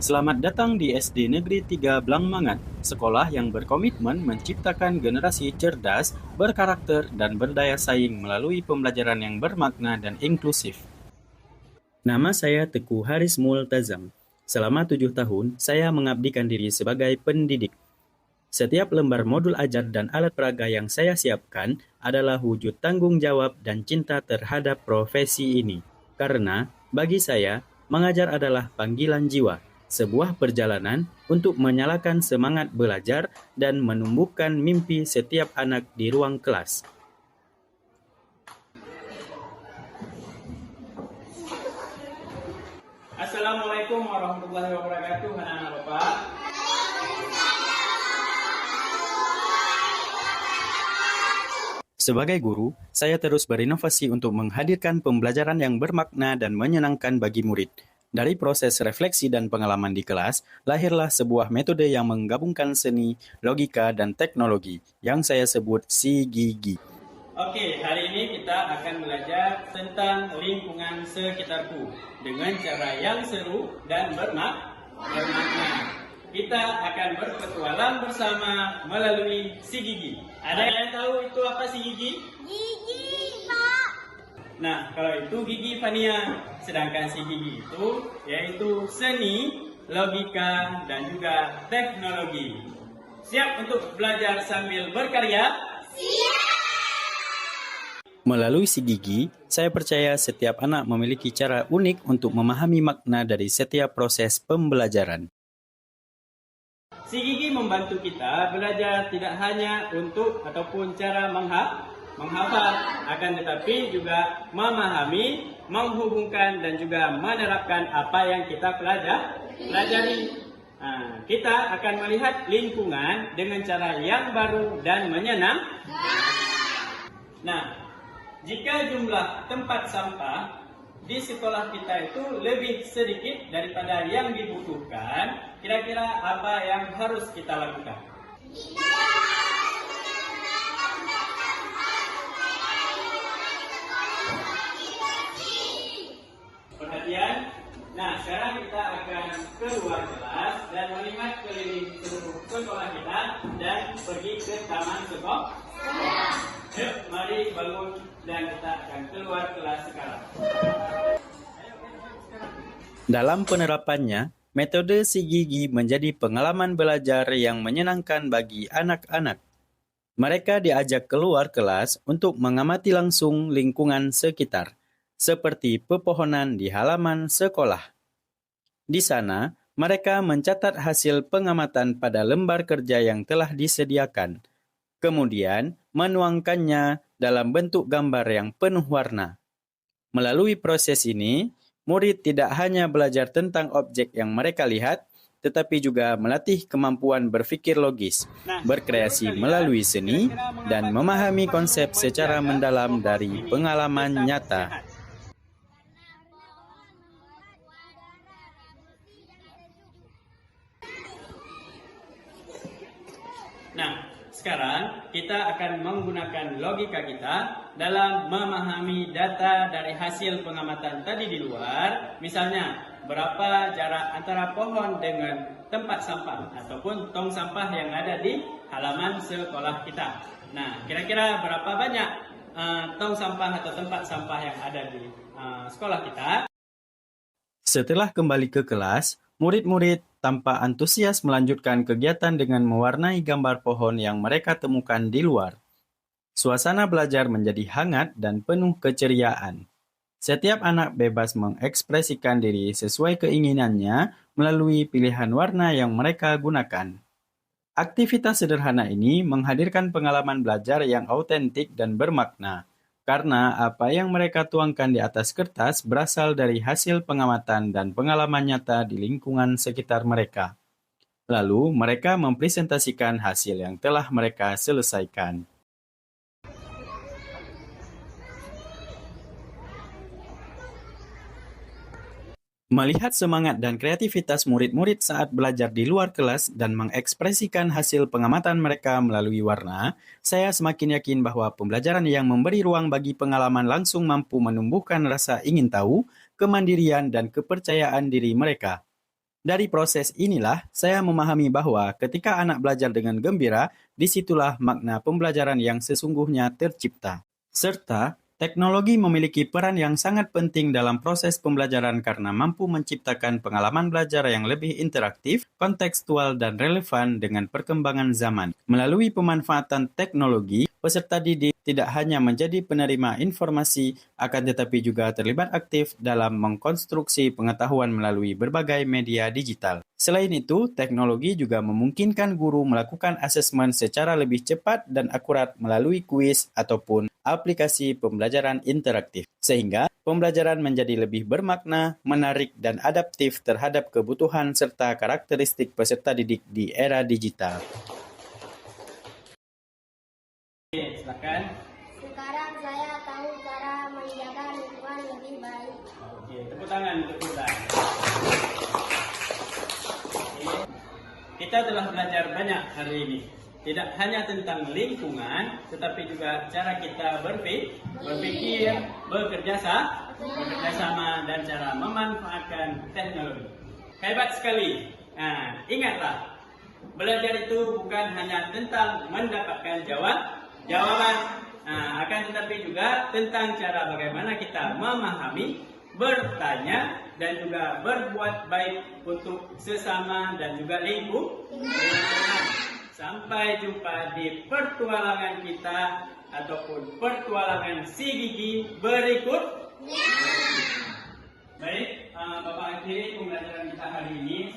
Selamat datang di SD Negeri 3 Blangmangat, sekolah yang berkomitmen menciptakan generasi cerdas, berkarakter, dan berdaya saing melalui pembelajaran yang bermakna dan inklusif. Nama saya Teguh Haris Multazam. Selama 7 tahun, saya mengabdikan diri sebagai pendidik. Setiap lembar modul ajar dan alat peraga yang saya siapkan adalah wujud tanggung jawab dan cinta terhadap profesi ini. Karena, bagi saya, mengajar adalah panggilan jiwa, sebuah perjalanan untuk menyalakan semangat belajar dan menumbuhkan mimpi setiap anak di ruang kelas. Assalamualaikum warahmatullahi wabarakatuh, anak-anak Bapak. Sebagai guru, saya terus berinovasi untuk menghadirkan pembelajaran yang bermakna dan menyenangkan bagi murid. Dari proses refleksi dan pengalaman di kelas, lahirlah sebuah metode yang menggabungkan seni, logika, dan teknologi yang saya sebut SIGIGI. Oke, hari ini kita akan belajar tentang lingkungan sekitarku dengan cara yang seru dan bermakna. Kita akan berpetualang bersama melalui SIGIGI. Ada yang tahu itu apa SIGIGI? Gigi, Pak. Nah, kalau itu gigi Fania, sedangkan SIGIGI itu yaitu seni, logika, dan juga teknologi. Siap untuk belajar sambil berkarya? Melalui SIGIGI, saya percaya setiap anak memiliki cara unik untuk memahami makna dari setiap proses pembelajaran. SIGIGI membantu kita belajar tidak hanya untuk ataupun cara menghafal, akan tetapi juga memahami, menghubungkan, dan juga menerapkan apa yang kita pelajari. Kita akan melihat lingkungan dengan cara yang baru dan menyenangkan. Nah, jika jumlah tempat sampah di sekolah kita itu lebih sedikit daripada yang dibutuhkan, kira-kira apa yang harus kita lakukan? Perhatian. Nah, sekarang kita akan keluar kelas dan melihat keliling seluruh sekolah kita dan pergi ke taman sekolah. Yuk, mari bangun dan kita akan keluar kelas sekarang. Dalam penerapannya, metode SIGIGI menjadi pengalaman belajar yang menyenangkan bagi anak-anak. Mereka diajak keluar kelas untuk mengamati langsung lingkungan sekitar, seperti pepohonan di halaman sekolah. Di sana, mereka mencatat hasil pengamatan pada lembar kerja yang telah disediakan, kemudian menuangkannya dalam bentuk gambar yang penuh warna. Melalui proses ini, murid tidak hanya belajar tentang objek yang mereka lihat, tetapi juga melatih kemampuan berpikir logis, berkreasi melalui seni, dan memahami konsep secara mendalam dari pengalaman nyata. Nah, sekarang kita akan menggunakan logika kita dalam memahami data dari hasil pengamatan tadi di luar. Misalnya, berapa jarak antara pohon dengan tempat sampah ataupun tong sampah yang ada di halaman sekolah kita. Nah, kira-kira berapa banyak tong sampah atau tempat sampah yang ada di sekolah kita? Setelah kembali ke kelas, murid-murid tanpa antusias melanjutkan kegiatan dengan mewarnai gambar pohon yang mereka temukan di luar. Suasana belajar menjadi hangat dan penuh keceriaan. Setiap anak bebas mengekspresikan diri sesuai keinginannya melalui pilihan warna yang mereka gunakan. Aktivitas sederhana ini menghadirkan pengalaman belajar yang autentik dan bermakna, karena apa yang mereka tuangkan di atas kertas berasal dari hasil pengamatan dan pengalaman nyata di lingkungan sekitar mereka. Lalu, mereka mempresentasikan hasil yang telah mereka selesaikan. Melihat semangat dan kreativitas murid-murid saat belajar di luar kelas dan mengekspresikan hasil pengamatan mereka melalui warna, saya semakin yakin bahwa pembelajaran yang memberi ruang bagi pengalaman langsung mampu menumbuhkan rasa ingin tahu, kemandirian, dan kepercayaan diri mereka. Dari proses inilah, saya memahami bahwa ketika anak belajar dengan gembira, disitulah makna pembelajaran yang sesungguhnya tercipta. Serta, teknologi memiliki peran yang sangat penting dalam proses pembelajaran karena mampu menciptakan pengalaman belajar yang lebih interaktif, kontekstual, dan relevan dengan perkembangan zaman. Melalui pemanfaatan teknologi, peserta didik tidak hanya menjadi penerima informasi, akan tetapi juga terlibat aktif dalam mengkonstruksi pengetahuan melalui berbagai media digital. Selain itu, teknologi juga memungkinkan guru melakukan asesmen secara lebih cepat dan akurat melalui kuis ataupun aplikasi pembelajaran interaktif, sehingga pembelajaran menjadi lebih bermakna, menarik, dan adaptif terhadap kebutuhan serta karakteristik peserta didik di era digital. Oke, silakan. Sekarang saya tahu cara menjaga lingkungan lebih baik. Oke, tepuk tangan untuk kita. Oke. Kita telah belajar banyak hari ini. Tidak hanya tentang lingkungan, tetapi juga cara kita berpikir, bekerja sama, dan cara memanfaatkan teknologi. Hebat sekali. Nah, ingatlah, belajar itu bukan hanya tentang mendapatkan jawaban, akan tetapi juga tentang cara bagaimana kita memahami, bertanya, dan juga berbuat baik untuk sesama dan juga lingkungan. Sampai jumpa di pertualangan kita ataupun pertualangan si Gigi berikut. Baik, Bapak akhiri pembelajaran kita hari ini.